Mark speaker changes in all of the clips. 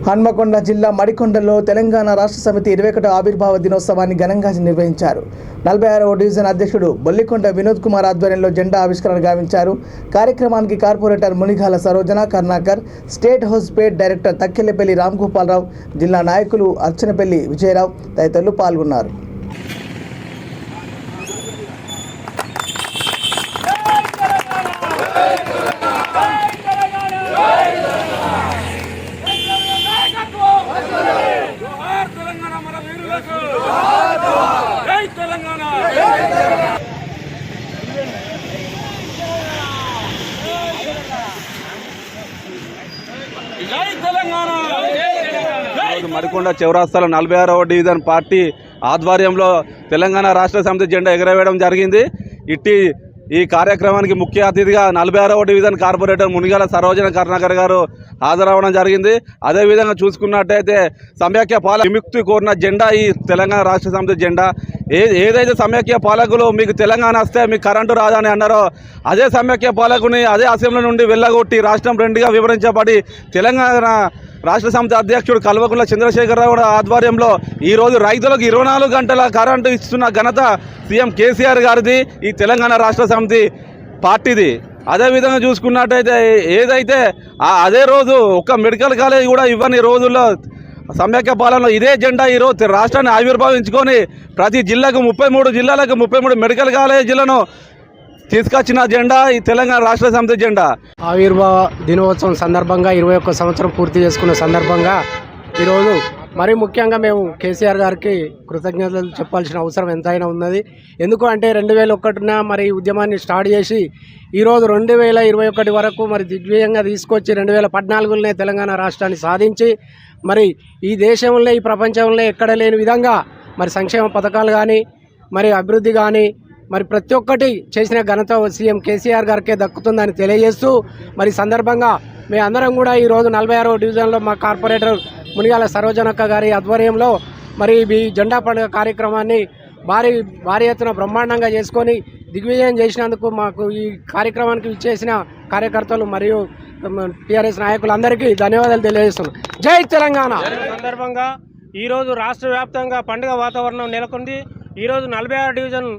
Speaker 1: హన్మకొండ జిల్లా మడికొండలో తెలంగాణ రాష్ట్ర సమితి 21వ ఆవిర్భావ దినోత్సవాన్ని ఘనంగా నిర్వహించారు. 46వ డివిజన్ అధ్యక్షుడు బొల్లికొండ వినోద్ కుమార్ ఆధ్వర్యంలో జెండా ఆవిష్కరణ గావించారు. కార్యక్రమానికి corporator Munigala Sarojana Karnakar, state housefed director Takkellapalli Ramgopalarao, జిల్లా నాయకులు అర్చనపల్లి విజయరావు తదితరులు పాల్గొన్నారు.
Speaker 2: మడికొండ చౌరస్తాలో 46వ డివిజన్ పార్టీ ఆధ్వర్యంలో తెలంగాణ రాష్ట్ర సమితి జెండా ఎగరవేయడం జరిగింది. ఈ కార్యక్రమానికి ముఖ్య అతిథిగా 46వ డివిజన్ కార్పొరేటర్ మునిగాల సరోజన కర్ణాకర్ గారు హాజరవడం జరిగింది. అదేవిధంగా చూసుకున్నట్టయితే సమైక్య పాలక విముక్తి కోరిన జెండా ఈ తెలంగాణ రాష్ట్ర సమితి జెండా. ఏదైతే సమైక్య పాలకులు మీకు తెలంగాణ వస్తే మీకు కరెంటు రాదని అన్నారో అదే సమైక్య పాలకుని అదే అసెంబ్లీ నుండి వెళ్ళగొట్టి రాష్ట్రం రెండుగా వివరించబడి తెలంగాణ రాష్ట్ర సమితి అధ్యక్షుడు కల్వకుంట్ల చంద్రశేఖరరావు ఆధ్వర్యంలో ఈరోజు రైతులకు 24 గంటల కరెంటు ఇస్తున్న ఘనత సీఎం కేసీఆర్ గారిది, ఈ తెలంగాణ రాష్ట్ర సమితి పార్టీది. అదేవిధంగా చూసుకున్నట్టయితే ఏదైతే అదే రోజు ఒక మెడికల్ కాలేజ్ కూడా ఇవ్వని రోజుల్లో సమైక్య పాలనలో ఇదే జెండా ఈరోజు రాష్ట్రాన్ని ఆవిర్భావించుకొని ప్రతి జిల్లాకు 33 జిల్లాలకు 33 మెడికల్ కాలేజీలను తీసుకొచ్చిన జెండా ఈ తెలంగాణ రాష్ట్ర సమితి జెండా.
Speaker 3: ఆవిర్భావ దినోత్సవం సందర్భంగా 21 సంవత్సరం పూర్తి చేసుకున్న సందర్భంగా ఈరోజు మరీ ముఖ్యంగా మేము కేసీఆర్ గారికి కృతజ్ఞతలు చెప్పాల్సిన అవసరం ఎంతైనా ఉన్నది. ఎందుకు అంటే 2001 మరి ఉద్యమాన్ని స్టార్ట్ చేసి ఈరోజు 2021 వరకు మరి దిగ్విజయంగా తీసుకొచ్చి 2014లోనే తెలంగాణ రాష్ట్రాన్ని సాధించి మరి ఈ దేశంలో ఈ ప్రపంచంలో ఎక్కడ లేని విధంగా మరి సంక్షేమ పథకాలు కానీ మరి అభివృద్ధి కానీ మరి ప్రతి ఒక్కటి చేసిన ఘనత సీఎం కేసీఆర్ గారికే దక్కుతుందని తెలియజేస్తూ మరి సందర్భంగా మేము అందరం కూడా ఈరోజు 46వ డివిజన్లో మా కార్పొరేటర్ మునిగాల సరోజనక్క గారి ఆధ్వర్యంలో మరి ఈ జెండా పండుగ కార్యక్రమాన్ని భారీ ఎత్తున బ్రహ్మాండంగా చేసుకొని దిగ్విజయం చేసినందుకు మాకు ఈ కార్యక్రమానికి ఇచ్చేసిన కార్యకర్తలు మరియు టీఆర్ఎస్ నాయకులందరికీ ధన్యవాదాలు తెలియజేస్తున్నాం. జై తెలంగాణ.
Speaker 4: సందర్భంగా ఈరోజు రాష్ట్ర వ్యాప్తంగా పండుగ వాతావరణం నెలకొంది. ఈరోజు 46వ డివిజన్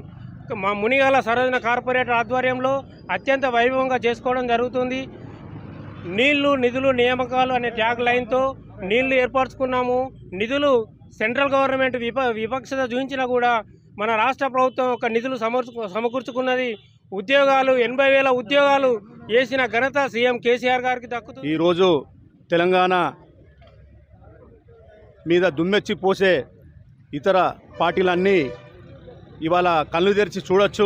Speaker 4: మా మునిగాల సరోజన కార్పొరేటర్ ఆధ్వర్యంలో అత్యంత వైభవంగా చేసుకోవడం జరుగుతుంది. నీళ్లు నిధులు నియామకాలు అనే ట్యాగ్ లైన్తో నీళ్లు ఏర్పరచుకున్నాము. నిధులు సెంట్రల్ గవర్నమెంట్ విపక్షత చూపించినా కూడా మన రాష్ట్ర ప్రభుత్వం ఒక నిధులు సమకూర్చుకున్నది. ఉద్యోగాలు 80,000 ఉద్యోగాలు వేసిన ఘనత సీఎం కేసీఆర్ గారికి దక్కుతుంది.
Speaker 5: ఈరోజు తెలంగాణ మీద దుమ్మెచ్చి పోసే ఇతర పార్టీలన్నీ ఇవాళ కళ్ళు తెరిచి చూడొచ్చు.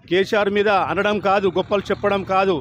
Speaker 5: కేసీఆర్ మీద అనడం కాదు, గొప్పలు చెప్పడం కాదు,